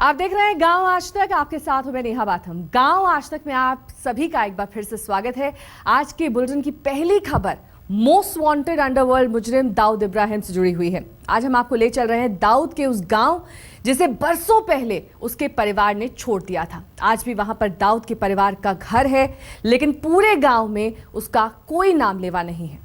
आप देख रहे हैं गांव आज तक, आपके साथ हूं मैं नेहा बाथम। गांव आज तक में आप सभी का एक बार फिर से स्वागत है। आज के बुलेटिन की पहली खबर मोस्ट वांटेड अंडरवर्ल्ड मुजरिम दाऊद इब्राहिम से जुड़ी हुई है। आज हम आपको ले चल रहे हैं दाऊद के उस गांव जिसे बरसों पहले उसके परिवार ने छोड़ दिया था। आज भी वहां पर दाऊद के परिवार का घर है, लेकिन पूरे गांव में उसका कोई नाम लेवा नहीं है।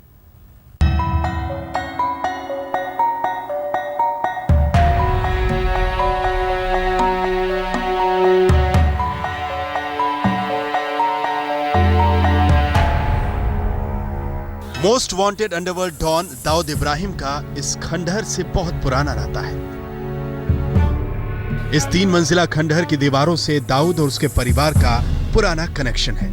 Most wanted underworld don Dawood Ibrahim का इस खंडहर से बहुत पुराना नाता है। इस 3 मंजिला खंडहर की दीवारों से दाऊद और उसके परिवार का पुराना कनेक्शन है।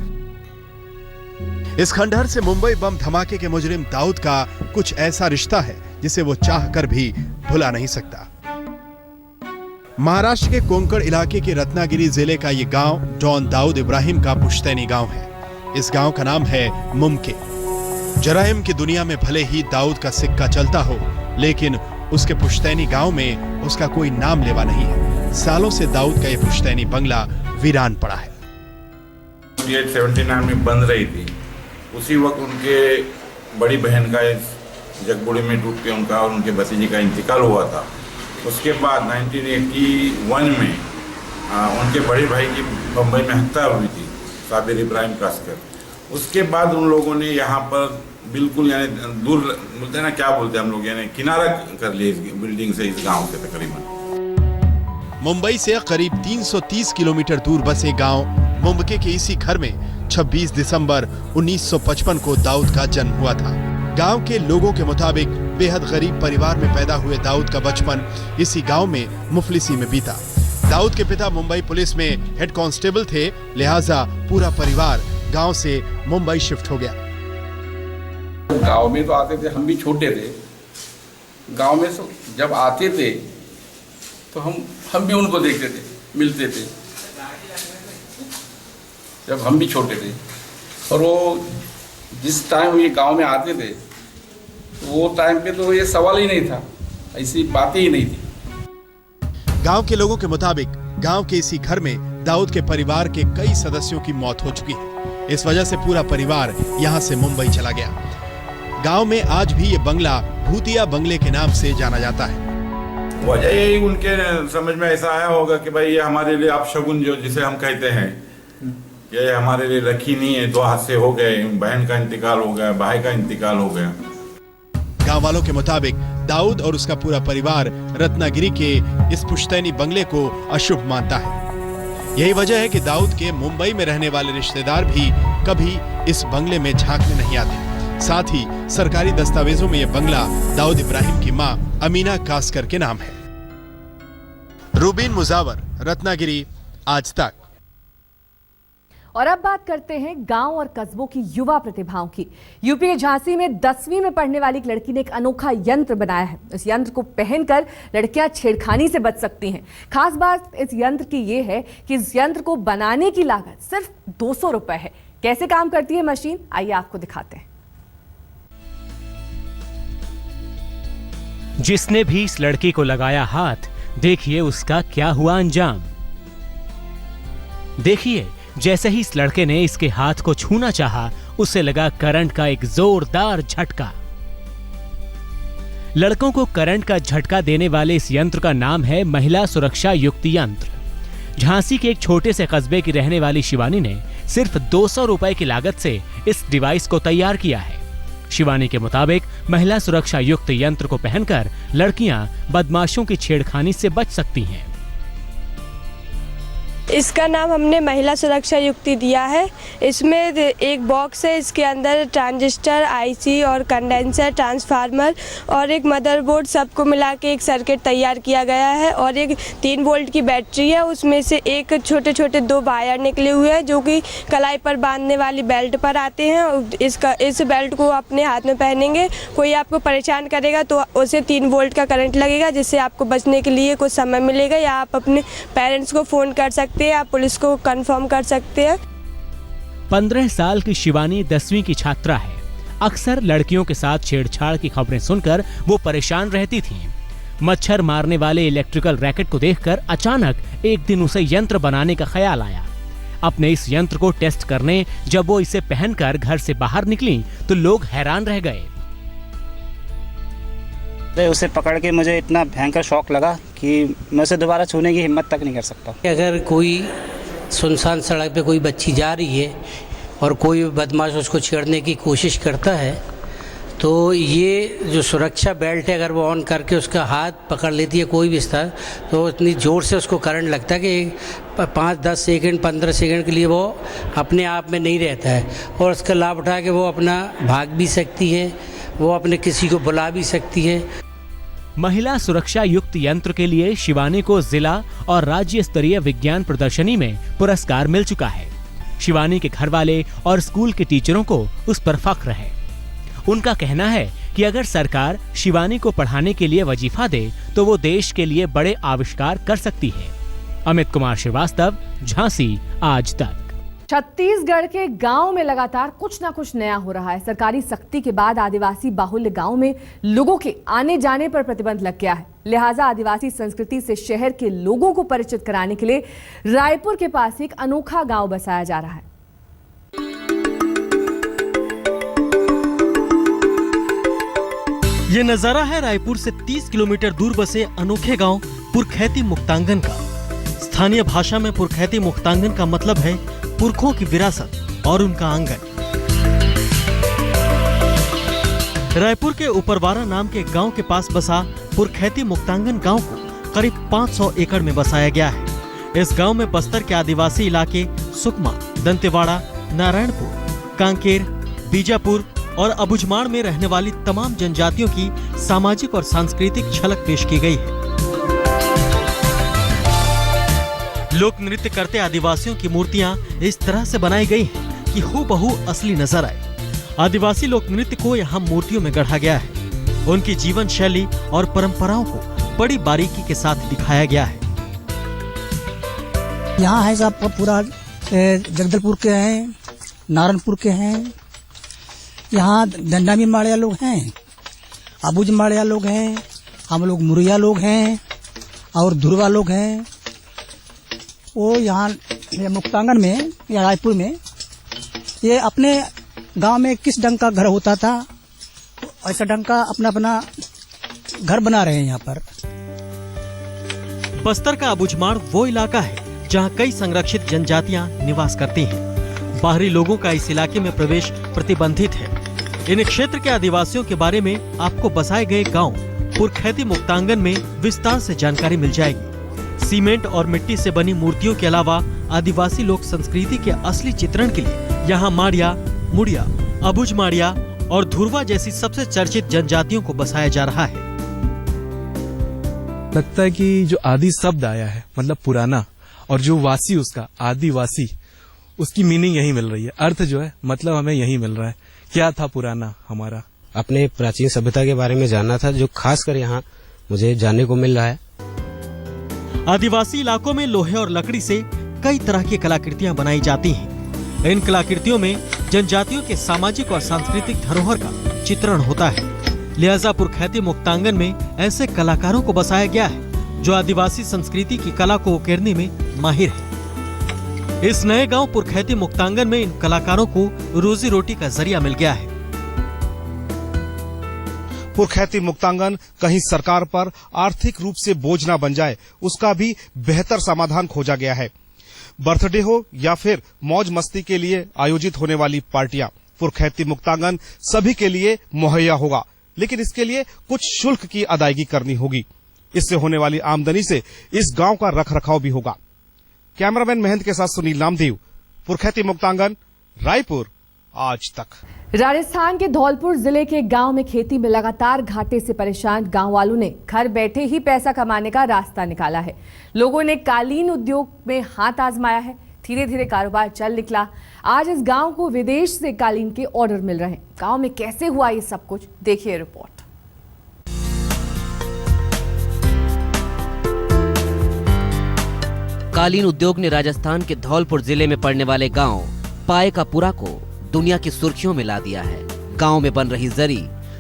इस खंडहर से मुंबई बम धमाके के मुजरिम दाऊद का कुछ ऐसा रिश्ता है जिसे वो चाहकर भी भुला नहीं सकता। महाराष्ट्र के कोंकण इलाके के रत्नागिरी जिले का ये गांव डॉन दाऊद इब्राहिम का पुश्तैनी गांव है। इस गांव का नाम है मुमके। जराइम की दुनिया में भले ही दाऊद का सिक्का चलता हो, लेकिन उसके पुश्तैनी गांव में उसका कोई नाम लेवा नहीं है। सालों से दाऊद का यह पुश्तैनी बंगला वीरान पड़ा है। 79 में बन रही थी, उसी वक्त उनके बड़ी बहन का जगबुड़ी में डूब के उनका और उनके भतीजे का इंतकाल हुआ था। उसके बाद 1981 में उनके बड़े भाई की बम्बई में हत्या हुई थी, साबिर इब्राहिम कास्कर। उसके बाद उन लोगों ने यहाँ पर बिल्कुल यानी दूर बोलते हैं ना, क्या बोलते हैं हम लोग, यानी किनारा कर लिया इस बिल्डिंग से, इस गांव के तकरीबन। मुंबई से करीब 330 किलोमीटर दूर बसे गांव मुमके के इसी घर में 26 दिसंबर 1955 को दाऊद का जन्म हुआ था। गांव के लोगों के मुताबिक बेहद गरीब परिवार में पैदा हुए दाऊद का बचपन इसी गांव में मुफलिसी में बीता। दाऊद के पिता मुंबई पुलिस में हेड कांस्टेबल थे, लिहाजा पूरा परिवार गांव से मुंबई शिफ्ट हो गया। गांव में तो आते थे, हम भी छोटे थे। गांव में जब आते थे तो हम भी उनको देखते थे, मिलते थे, जब हम भी छोटे थे। और वो जिस टाइम ये गांव में आते थे वो टाइम पे तो ये सवाल ही नहीं था, ऐसी बातें ही नहीं थी। गांव के लोगों के मुताबिक गांव के इसी घर में दाऊद के परिवार के कई सदस्यों की मौत हो चुकी है। इस वजह से पूरा परिवार यहां से मुंबई चला गया। गांव में आज भी ये बंगला भूतिया बंगले के नाम से जाना जाता है। वजह यही उनके समझ में ऐसा आया होगा कि भाई ये हमारे लिए अपशगुन जो जिसे हम कहते हैं, ये हमारे लिए रखी नहीं है, 2 हादसे हो गए, बहन का इंतकाल हो गया, भाई का इंतकाल हो गया। गांव वालों के मुताबिक दाऊद और उसका पूरा परिवार रत्नागिरी के इस पुश्तैनी बंगले को अशुभ मानता है। यही वजह है कि दाऊद के मुंबई में रहने वाले रिश्तेदार भी कभी इस बंगले में झांकने नहीं आते। साथ ही सरकारी दस्तावेजों में यह बंगला दाऊद इब्राहिम की मां अमीना कास्कर के नाम है। रूबीन मुजावर, रत्नागिरी, आज तक। और अब बात करते हैं गांव और कस्बों की युवा प्रतिभाओं की। यूपी के झांसी में 10वीं में पढ़ने वाली एक लड़की ने एक अनोखा यंत्र बनाया है। इस यंत्र को पहनकर लड़कियां छेड़खानी से बच सकती हैं। खास बात इस यंत्र की ये है कि इस यंत्र को बनाने की लागत सिर्फ 200 रुपए है। कैसे काम करती है मशीन, आइए आपको दिखाते हैं। जिसने भी इस लड़की को लगाया हाथ, देखिए उसका क्या हुआ अंजाम। देखिए, जैसे ही इस लड़के ने इसके हाथ को छूना चाहा, उसे लगा करंट का एक जोरदार झटका। लड़कों को करंट का झटका देने वाले इस यंत्र का नाम है महिला सुरक्षा युक्त यंत्र। झांसी के एक छोटे से कस्बे की रहने वाली शिवानी ने सिर्फ 200 रुपए की लागत से इस डिवाइस को तैयार किया है। शिवानी के मुताबिक महिला सुरक्षा युक्त यंत्र को पहनकर लड़कियां बदमाशों की छेड़खानी से बच सकती हैं। इसका नाम हमने महिला सुरक्षा युक्ति दिया है। इसमें एक बॉक्स है, इसके अंदर ट्रांजिस्टर, आईसी और कंडेंसर, ट्रांसफार्मर और एक मदरबोर्ड, सबको मिला के एक सर्किट तैयार किया गया है। और एक 3 वोल्ट की बैटरी है, उसमें से एक छोटे छोटे 2 वायर निकले हुए हैं जो कि कलाई पर बांधने वाली बेल्ट पर आते हैं। इस बेल्ट को अपने हाथ में पहनेंगे, कोई आपको परेशान करेगा तो उसे 3 वोल्ट का करंट लगेगा, जिससे आपको बचने के लिए कुछ समय मिलेगा। या आप अपने पेरेंट्स को फ़ोन कर सकते हैं, आप पुलिस को कंफर्म कर सकते हैं। 15 साल की शिवानी 10वीं की छात्रा है। अक्सर लड़कियों के साथ छेड़छाड़ की खबरें सुनकर वो परेशान रहती थीं। मच्छर मारने वाले इलेक्ट्रिकल रैकेट को देखकर अचानक एक दिन उसे यंत्र बनाने का ख्याल आया। अपने इस यंत्र को टेस्ट करने जब वो इसे पहनकर घर से बाहर निकली तो लोग हैरान रह गए। उसे पकड़ के मुझे इतना भयंकर शौक लगा कि मैं उसे दोबारा छूने की हिम्मत तक नहीं कर सकता। अगर कोई सुनसान सड़क पे कोई बच्ची जा रही है और कोई बदमाश उसको छेड़ने की कोशिश करता है तो ये जो सुरक्षा बेल्ट है अगर वो ऑन करके उसका हाथ पकड़ लेती है कोई भी स्तर, तो इतनी ज़ोर से उसको करंट लगता है कि 5-10 सेकंड 15 सेकंड के लिए वो अपने आप में नहीं रहता है और उसका लाभ उठा के वो अपना भाग भी सकती है, वो अपने किसी को बुला भी सकती है। महिला सुरक्षा युक्त यंत्र के लिए शिवानी को जिला और राज्य स्तरीय विज्ञान प्रदर्शनी में पुरस्कार मिल चुका है। शिवानी के घर वाले और स्कूल के टीचरों को उस पर फख्र है। उनका कहना है कि अगर सरकार शिवानी को पढ़ाने के लिए वजीफा दे तो वो देश के लिए बड़े आविष्कार कर सकती है। अमित कुमार श्रीवास्तव, झांसी आज तक। छत्तीसगढ़ के गांव में लगातार कुछ ना कुछ नया हो रहा है। सरकारी सख्ती के बाद आदिवासी बाहुल्य गांव में लोगों के आने जाने पर प्रतिबंध लग गया है। लिहाजा आदिवासी संस्कृति से शहर के लोगों को परिचित कराने के लिए रायपुर के पास एक अनोखा गांव बसाया जा रहा है। ये नजारा है रायपुर से 30 किलोमीटर दूर बसे अनोखे गांव पुरखैती मुक्तांगन का। स्थानीय भाषा में पुरखैती मुक्तांगन का मतलब है पुरखों की विरासत और उनका आंगन। रायपुर के उपरवारा नाम के गांव के पास बसा पुरखैती मुक्तांगन गांव को करीब 500 एकड़ में बसाया गया है। इस गांव में बस्तर के आदिवासी इलाके सुकमा, दंतेवाड़ा, नारायणपुर, कांकेर, बीजापुर और अबुझमाड़ में रहने वाली तमाम जनजातियों की सामाजिक और सांस्कृतिक झलक पेश की गई है। लोक नृत्य करते आदिवासियों की मूर्तियां इस तरह से बनाई गई हैं कि हूबहू असली नजर आए। आदिवासी लोक नृत्य को यहाँ मूर्तियों में गढ़ा गया है। उनकी जीवन शैली और परंपराओं को बड़ी बारीकी के साथ दिखाया गया है। यहाँ है सब पूरा जगदलपुर के हैं, नारायणपुर के हैं, यहाँ दंडामी माड़िया लोग हैं, अबुझ माड़िया लोग हैं, हम लोग मुरिया लोग हैं और धुरवा लोग हैं। वो यहाँ मुक्तांगन में या रायपुर में ये अपने गांव में किस ढंग का घर होता था ऐसा ढंग का अपना अपना घर बना रहे हैं यहाँ पर। बस्तर का अबुझमाड़ वो इलाका है जहाँ कई संरक्षित जनजातियाँ निवास करती हैं। बाहरी लोगों का इस इलाके में प्रवेश प्रतिबंधित है। इन क्षेत्र के आदिवासियों के बारे में आपको बसाए गए गांव पुरखैती मुक्तांगन में विस्तार से जानकारी मिल जाएगी। सीमेंट और मिट्टी से बनी मूर्तियों के अलावा आदिवासी लोक संस्कृति के असली चित्रण के लिए यहाँ माड़िया, मुड़िया, अबुझ माड़िया और धुरवा जैसी सबसे चर्चित जनजातियों को बसाया जा रहा है। लगता है कि जो आदि शब्द आया है मतलब पुराना, और जो वासी उसका आदिवासी, उसकी मीनिंग यही मिल रही है। अर्थ जो है मतलब हमें यही मिल रहा है। क्या था पुराना हमारा, अपने प्राचीन सभ्यता के बारे में जानना था, जो खासकर यहाँ मुझे जानने को मिल रहा है। आदिवासी इलाकों में लोहे और लकड़ी से कई तरह की कलाकृतियां बनाई जाती हैं। इन कलाकृतियों में जनजातियों के सामाजिक और सांस्कृतिक धरोहर का चित्रण होता है। लिहाजा पुरखैती मुक्तांगन में ऐसे कलाकारों को बसाया गया है जो आदिवासी संस्कृति की कला को उकेरने में माहिर है। इस नए गांव पुरखैती मुक्तांगन में इन कलाकारों को रोजी रोटी का जरिया मिल गया है। पुरखैती मुक्तांगन कहीं सरकार पर आर्थिक रूप से बोझ न बन जाए, उसका भी बेहतर समाधान खोजा गया है। बर्थडे हो या फिर मौज मस्ती के लिए आयोजित होने वाली पार्टियां, पुरखैती मुक्तांगन सभी के लिए मुहैया होगा, लेकिन इसके लिए कुछ शुल्क की अदायगी करनी होगी। इससे होने वाली आमदनी से इस गांव का रखरखाव भी होगा। कैमरामैन महेंद्र के साथ सुनील नामदेव, पुरखैती मुक्तांगन, रायपुर आज तक। राजस्थान के धौलपुर जिले के गांव में खेती में लगातार घाटे से परेशान गांव वालों ने घर बैठे ही पैसा कमाने का रास्ता निकाला है। लोगों ने कालीन उद्योग में हाथ आजमाया है। धीरे धीरे कारोबार चल निकला। आज इस गांव को विदेश से कालीन के ऑर्डर मिल रहे हैं। गांव में कैसे हुआ ये सब कुछ, देखिए रिपोर्ट। कालीन उद्योग ने राजस्थान के धौलपुर जिले में पड़ने वाले गांव पायकापुरा को दुनिया की सुर्खियों में ला दिया है। गांव में बन रही जरी,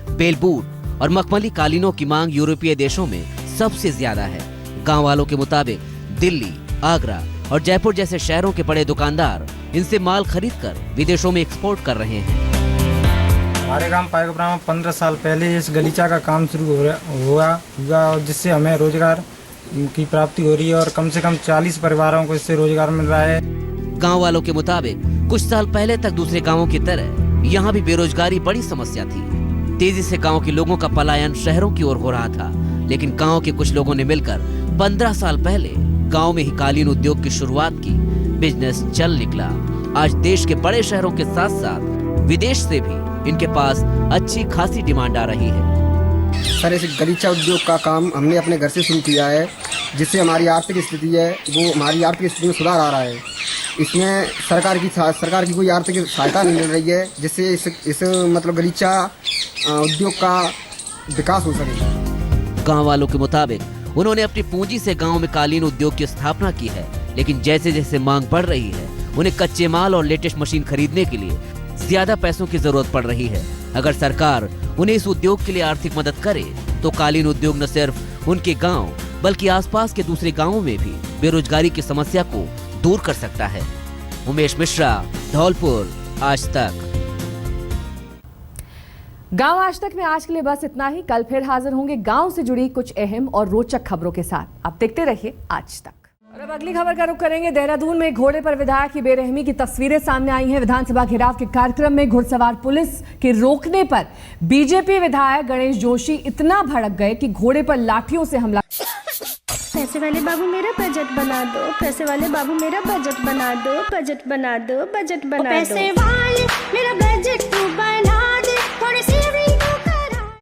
बेलबूट और मखमली कालीनों की मांग यूरोपीय देशों में सबसे ज्यादा है। गांव वालों के मुताबिक दिल्ली, आगरा और जयपुर जैसे शहरों के बड़े दुकानदार इनसे माल खरीदकर विदेशों में एक्सपोर्ट कर रहे हैं। हमारे गांव पायकपुरा में 15 साल पहले इस गलीचा का काम शुरू हुआ और जिससे हमें रोजगार की प्राप्ति हो रही है और कम से कम 40 परिवारों को इससे रोजगार मिल रहा है। गांव वालों के मुताबिक कुछ साल पहले तक दूसरे गांवों की तरह यहाँ भी बेरोजगारी बड़ी समस्या थी। तेजी से गांव के लोगों का पलायन शहरों की ओर हो रहा था, लेकिन गांव के कुछ लोगों ने मिलकर 15 साल पहले गांव में ही कालीन उद्योग की शुरुआत की। बिजनेस चल निकला। आज देश के बड़े शहरों के साथ साथ विदेश से भी इनके पास अच्छी खासी डिमांड आ रही है। सर, इस गलीचा उद्योग का काम हमने अपने घर से शुरू किया है, जिससे हमारी आर्थिक स्थिति है वो हमारी आर्थिक स्थिति में सुधार आ रहा है। इसमें सरकार की कोई आर्थिक सहायता नहीं मिल रही है, जिससे इस मतलब गलीचा उद्योग का विकास हो सके। गांव वालों के मुताबिक उन्होंने अपनी पूंजी से गांव में कालीन उद्योग की स्थापना की है, लेकिन जैसे जैसे मांग बढ़ रही है उन्हें कच्चे माल और लेटेस्ट मशीन खरीदने के लिए ज्यादा पैसों की जरूरत पड़ रही है। अगर सरकार उन्हें इस उद्योग के लिए आर्थिक मदद करे तो कालीन उद्योग न सिर्फ उनके गांव बल्कि आसपास के दूसरे गांवों में भी बेरोजगारी की समस्या को दूर कर सकता है। उमेश मिश्रा, धौलपुर, आज तक। गांव आज तक में आज के लिए बस इतना ही। कल फिर हाजिर होंगे गांव से जुड़ी कुछ अहम और रोचक खबरों के साथ। आप देखते रहिए आज तक। और अब अगली खबर का रुख करेंगे। देहरादून में घोड़े पर विधायक की बेरहमी की तस्वीरें सामने आई हैं। विधानसभा घेराव के कार्यक्रम में घुड़सवार पुलिस के रोकने पर बीजेपी विधायक गणेश जोशी इतना भड़क गए कि घोड़े पर लाठियों से हमला। पैसे वाले बाबू मेरा बजट बना दो, पैसे वाले बाबू मेरा बजट बना दो, बजट बना दो, बजट बना दो, पैसे वाले मेरा बजट तू